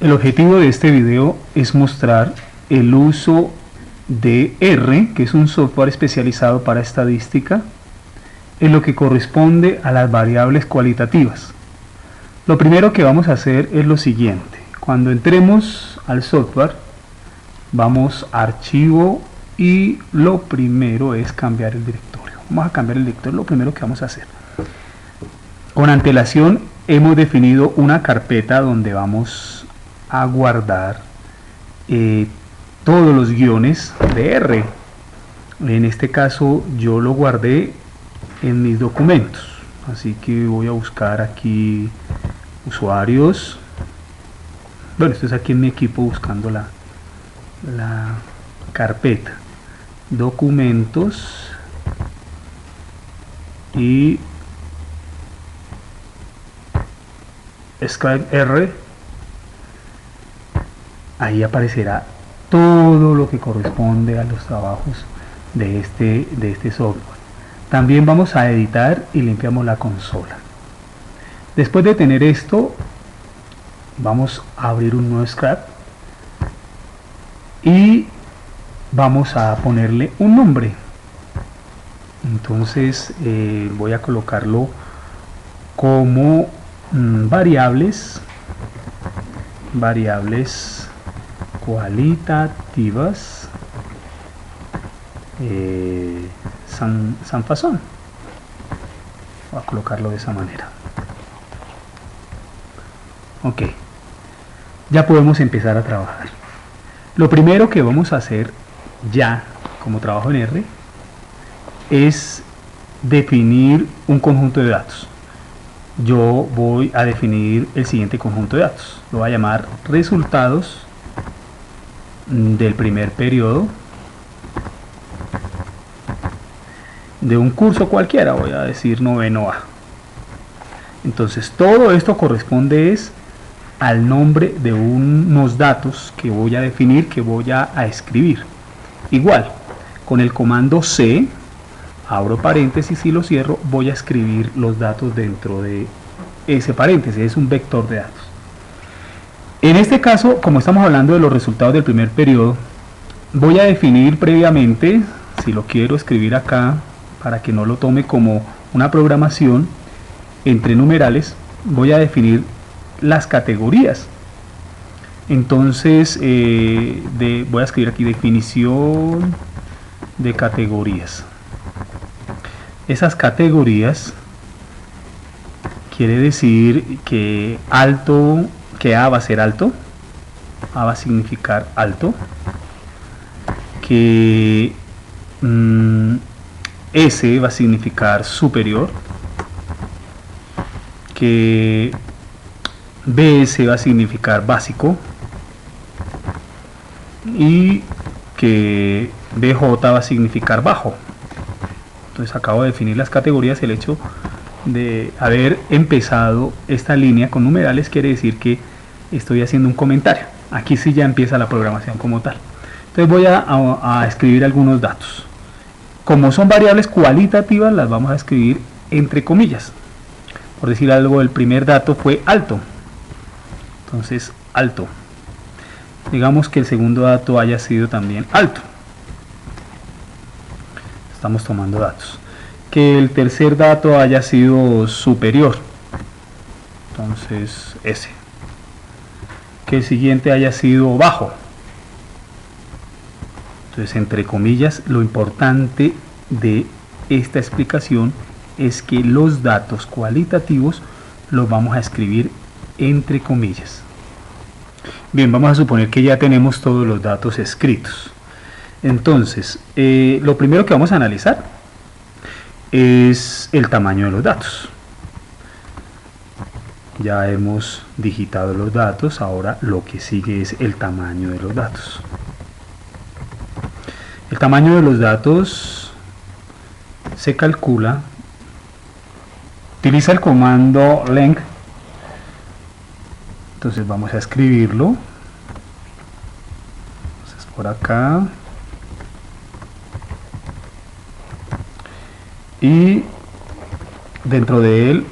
El objetivo de este video es mostrar el uso de R, que es un software especializado para estadística, en lo que corresponde a las variables cualitativas. Lo primero que vamos a hacer es lo siguiente. Cuando entremos al software, vamos a archivo y lo primero es cambiar el directorio. Vamos a cambiar el directorio, lo primero que vamos a hacer. Con antelación hemos definido una carpeta donde vamos a guardar todos los guiones de R. En este caso yo lo guardé en mis documentos, así que voy a buscar aquí usuarios. Bueno, esto es aquí en mi equipo buscando la carpeta documentos y Scribe R. Ahí aparecerá todo lo que corresponde a los trabajos de este software. También vamos a editar y limpiamos la consola. Después de tener esto, vamos a abrir un nuevo script y vamos a ponerle un nombre. Entonces voy a colocarlo como variables cualitativas Sanfazón. Voy a colocarlo de esa manera. Ok, ya podemos empezar a trabajar. Lo primero que vamos a hacer ya como trabajo en R es definir un conjunto de datos. Yo voy a definir el siguiente conjunto de datos. Lo voy a llamar resultados del primer periodo de un curso cualquiera, voy a decir noveno A. Entonces todo esto corresponde al nombre de unos datos que voy a definir, que voy a escribir. Igual, con el comando C, abro paréntesis y lo cierro, voy a escribir los datos dentro de ese paréntesis, es un vector de datos. En este caso, como estamos hablando de los resultados del primer periodo, voy a definir previamente, si lo quiero escribir acá, para que no lo tome como una programación entre numerales, voy a definir las categorías. Entonces voy a escribir aquí definición de categorías. Esas categorías quiere decir que alto, que A va a ser alto, A va a significar alto, que S va a significar superior, que BS va a significar básico y que BJ va a significar bajo. Entonces acabo de definir las categorías. El hecho de haber empezado esta línea con numerales quiere decir que estoy haciendo un comentario. Aquí sí ya empieza la programación como tal. Entonces voy a escribir algunos datos. Como son variables cualitativas, las vamos a escribir entre comillas. Por decir algo, el primer dato fue alto. Entonces alto. Digamos que el segundo dato haya sido también alto. Estamos tomando datos. Que el tercer dato haya sido superior. Entonces S. Que el siguiente haya sido bajo. Entonces, entre comillas, lo importante de esta explicación es que los datos cualitativos los vamos a escribir entre comillas. Bien, vamos a suponer que ya tenemos todos los datos escritos. Entonces, lo primero que vamos a analizar es el tamaño de los datos. Ya hemos digitado los datos, ahora lo que sigue es el tamaño de los datos. El tamaño de los datos se calcula, utiliza el comando length. Entonces vamos a escribirlo. Entonces por acá. Y dentro de él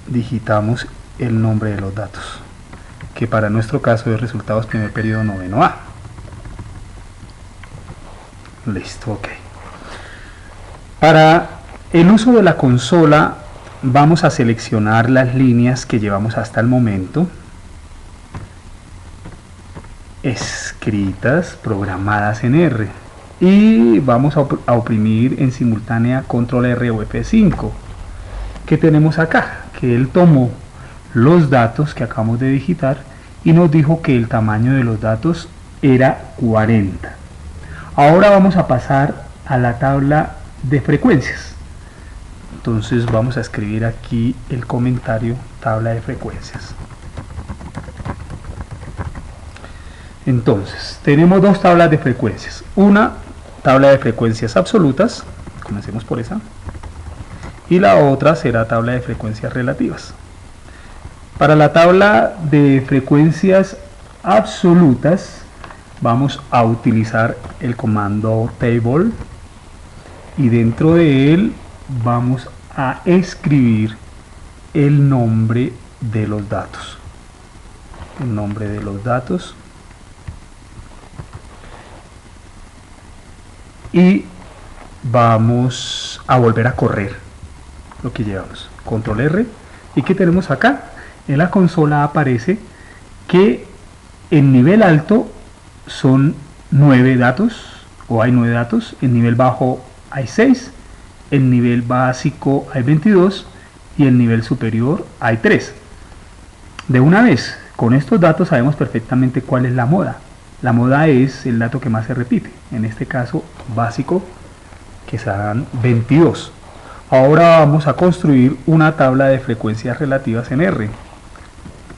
digitamos el nombre de los datos, que para nuestro caso es resultados primer periodo noveno A. Listo, ok. Para el uso de la consola vamos a seleccionar las líneas que llevamos hasta el momento, escritas, programadas en R, y vamos a oprimir en simultánea control R o F5. ¿Qué tenemos acá? Que él tomó los datos que acabamos de digitar y nos dijo que el tamaño de los datos era 40. Ahora vamos a pasar a la tabla de frecuencias. Entonces vamos a escribir aquí el comentario tabla de frecuencias. Entonces tenemos dos tablas de frecuencias. Una tabla de frecuencias absolutas, comencemos por esa, y la otra será tabla de frecuencias relativas. Para la tabla de frecuencias absolutas vamos a utilizar el comando table y dentro de él vamos a escribir el nombre de los datos. El nombre de los datos. Y vamos a volver a correr lo que llevamos. Control R. ¿Y qué tenemos acá? En la consola aparece que en nivel alto son 9 datos, o hay 9 datos. En nivel bajo hay 6. En nivel básico hay 22. Y en nivel superior hay 3. De una vez, con estos datos sabemos perfectamente cuál es la moda. La moda es el dato que más se repite, en este caso básico, que serán 22. Ahora vamos a construir una tabla de frecuencias relativas en R.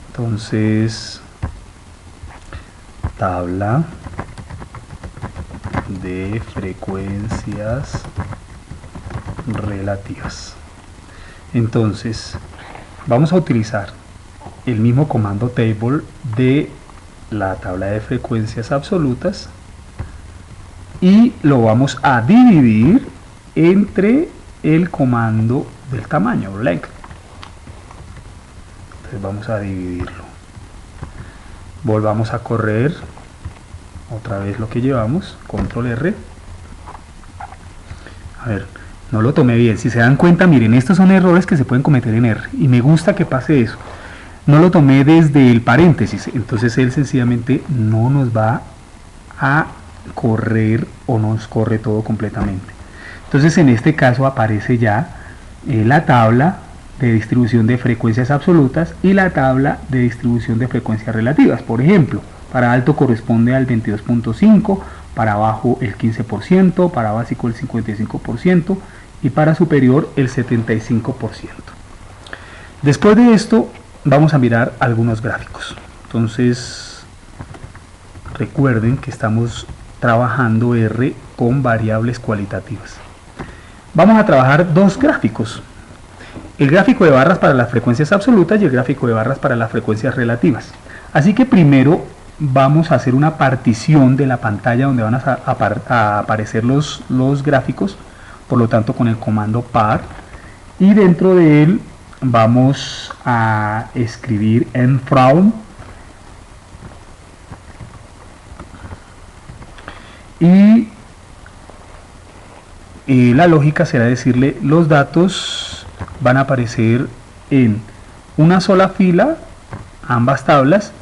Entonces, tabla de frecuencias relativas. Entonces, vamos a utilizar el mismo comando table de la tabla de frecuencias absolutas y lo vamos a dividir entre el comando del tamaño, length. Entonces vamos a dividirlo. Volvamos a correr otra vez lo que llevamos, control R. A ver, no lo tomé bien. Si se dan cuenta, miren, estos son errores que se pueden cometer en R y me gusta que pase eso. No lo tomé desde el paréntesis, entonces él sencillamente no nos va a correr o nos corre todo completamente. Entonces en este caso aparece ya la tabla de distribución de frecuencias absolutas y la tabla de distribución de frecuencias relativas. Por ejemplo, para alto corresponde al 22.5, para bajo el 15%, para básico el 55% y para superior el 75%. Después de esto vamos a mirar algunos gráficos. Entonces recuerden que estamos trabajando R con variables cualitativas. Vamos a trabajar dos gráficos: el gráfico de barras para las frecuencias absolutas y el gráfico de barras para las frecuencias relativas. Así que primero vamos a hacer una partición de la pantalla donde van a aparecer los gráficos, por lo tanto con el comando par, y dentro de él vamos a escribir en from y la lógica será decirle los datos van a aparecer en una sola fila, ambas tablas,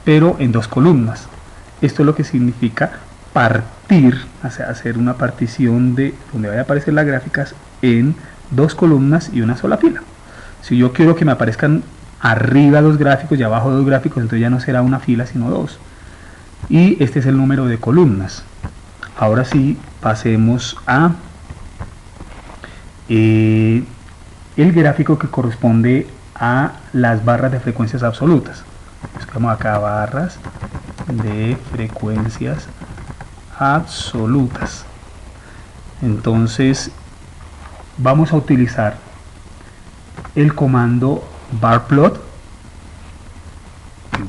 pero en dos columnas. Esto es lo que significa partir, o sea, hacer una partición de donde vaya a aparecer las gráficas en dos columnas y una sola fila. Si yo quiero que me aparezcan arriba dos gráficos y abajo dos gráficos, entonces ya no será una fila sino dos. Y este es el número de columnas. Ahora sí, pasemos a el gráfico que corresponde a las barras de frecuencias absolutas. Buscamos acá barras de frecuencias absolutas. Entonces vamos a utilizar el comando barplot.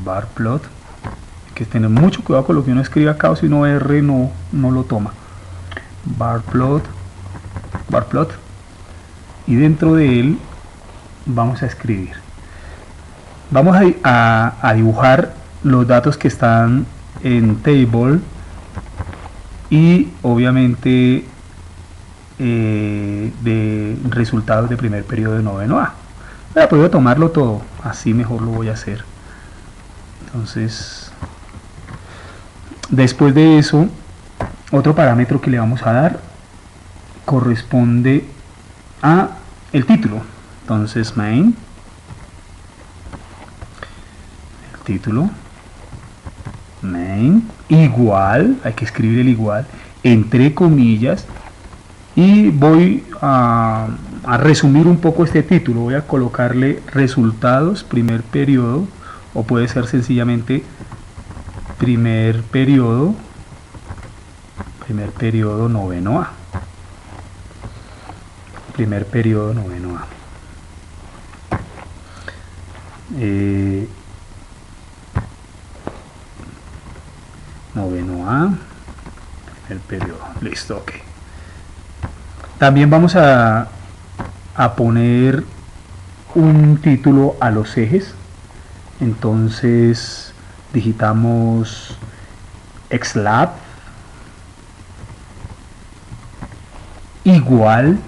Barplot, hay que tener mucho cuidado con lo que uno escribe acá, o si no R no lo toma. Barplot, y dentro de él vamos a escribir Vamos a dibujar los datos que están en table y obviamente de resultados de primer periodo de noveno A. Puedo tomarlo todo, así mejor lo voy a hacer. Entonces, después de eso, otro parámetro que le vamos a dar corresponde a el título. Entonces, main, el título, main, igual, hay que escribir el igual, entre comillas, y voy a resumir un poco este título. Voy a colocarle resultados, primer periodo, o puede ser sencillamente primer periodo noveno A. Primer periodo noveno A. Noveno A, primer periodo. Listo, ok. También vamos a poner un título a los ejes. Entonces digitamos xlab igual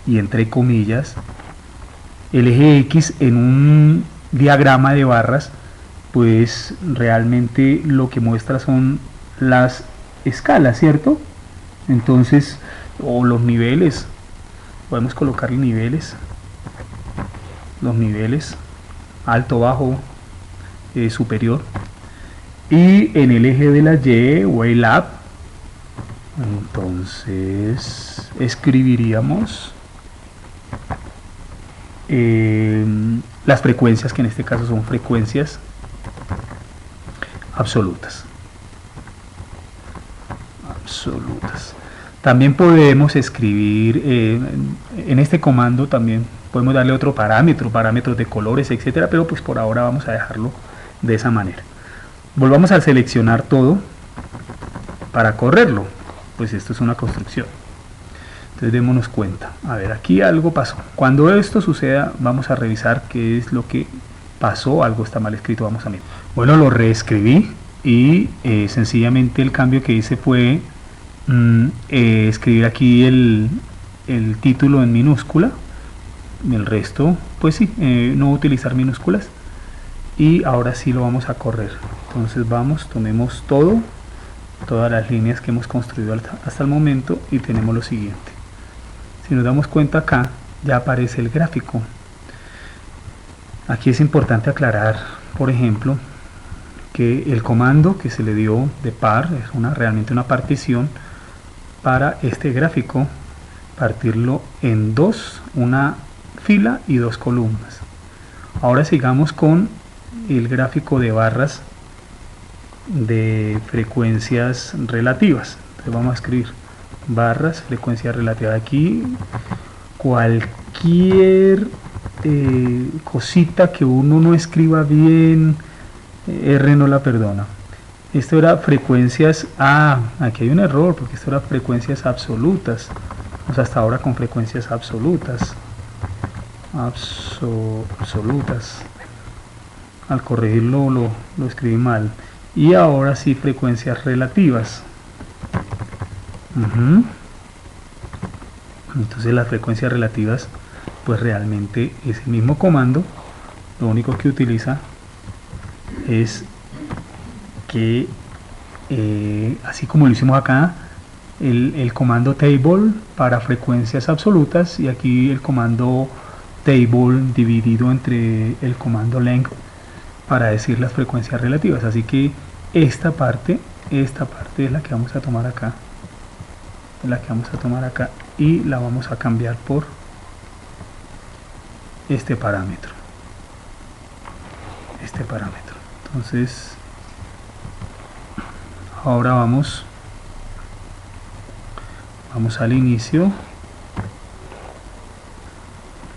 y entre comillas el eje X en un diagrama de barras, pues realmente lo que muestra son las escalas, ¿cierto? Entonces, o los niveles, podemos colocarle niveles, los niveles, alto, bajo, superior, y en el eje de la Y, YLab, entonces escribiríamos las frecuencias, que en este caso son frecuencias absolutas. También podemos escribir en este comando, también podemos darle otro parámetro, parámetros de colores, etcétera, pero pues por ahora vamos a dejarlo de esa manera. Volvamos a seleccionar todo para correrlo, pues esto es una construcción. Entonces démonos cuenta, a ver, aquí algo pasó. Cuando esto suceda, vamos a revisar qué es lo que pasó, algo está mal escrito, vamos a mirar. Bueno, lo reescribí y sencillamente el cambio que hice fue escribir aquí el título en minúscula, el resto pues sí, no utilizar minúsculas, y ahora sí lo vamos a correr. Entonces vamos, tomemos todas las líneas que hemos construido hasta el momento y tenemos lo siguiente. Si nos damos cuenta acá ya aparece el gráfico. Aquí es importante aclarar, por ejemplo, que el comando que se le dio de par es realmente una partición para este gráfico, partirlo en dos, una fila y dos columnas. Ahora sigamos con el gráfico de barras de frecuencias relativas. Entonces vamos a escribir barras, frecuencia relativa. Aquí cualquier cosita que uno no escriba bien, R no la perdona. Esto era frecuencias, aquí hay un error porque esto era frecuencias absolutas. Vamos hasta ahora con frecuencias absolutas. Absolutas. Al corregirlo lo escribí mal. Y ahora sí frecuencias relativas. Entonces las frecuencias relativas, pues realmente es el mismo comando. Lo único que utiliza es que así como lo hicimos acá, el comando table para frecuencias absolutas, y aquí el comando table dividido entre el comando length para decir las frecuencias relativas. Así que esta parte es la que vamos a tomar acá, y la vamos a cambiar por este parámetro. Entonces ahora vamos al inicio,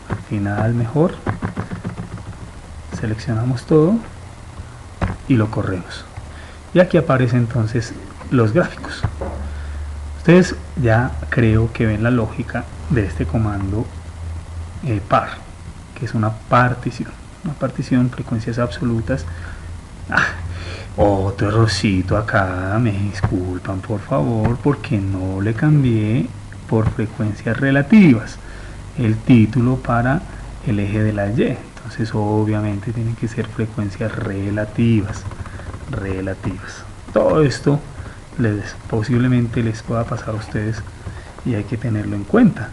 al final mejor, seleccionamos todo y lo corremos, y aquí aparecen entonces los gráficos. Ustedes ya creo que ven la lógica de este comando par, que es una partición. una partición, frecuencias absolutas. Otro errorcito acá, me disculpan por favor, porque no le cambié por frecuencias relativas el título para el eje de la Y. Entonces obviamente tienen que ser frecuencias relativas. Todo esto posiblemente les pueda pasar a ustedes y hay que tenerlo en cuenta.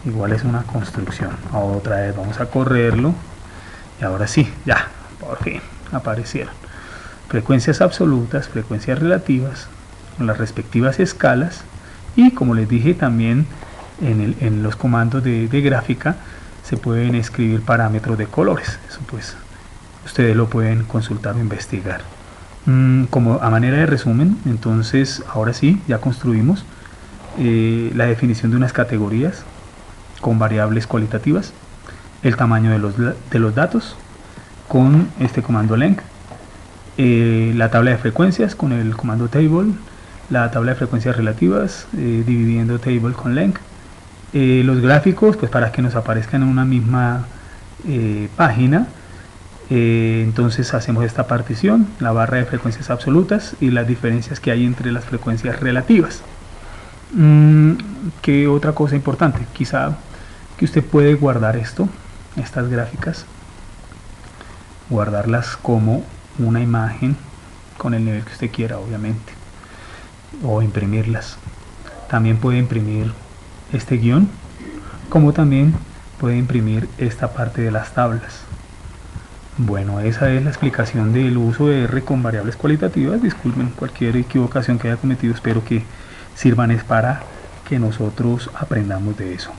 Igual es una construcción. Otra vez vamos a correrlo y ahora sí, ya, por fin aparecieron frecuencias absolutas, frecuencias relativas, las respectivas escalas, y como les dije también en los comandos de gráfica se pueden escribir parámetros de colores. Eso pues ustedes lo pueden consultar o investigar. Como a manera de resumen, entonces ahora sí ya construimos la definición de unas categorías con variables cualitativas, el tamaño de los datos con este comando length, la tabla de frecuencias con el comando table, la tabla de frecuencias relativas dividiendo table con length, los gráficos pues para que nos aparezcan en una misma página. Entonces hacemos esta partición, la barra de frecuencias absolutas y las diferencias que hay entre las frecuencias relativas. ¿Qué otra cosa importante? Quizá que usted puede guardar estas gráficas, guardarlas como una imagen con el nivel que usted quiera, obviamente, o imprimirlas. También puede imprimir este guión, como también puede imprimir esta parte de las tablas. Bueno, esa es la explicación del uso de R con variables cualitativas. Disculpen cualquier equivocación que haya cometido, espero que sirvan para que nosotros aprendamos de eso.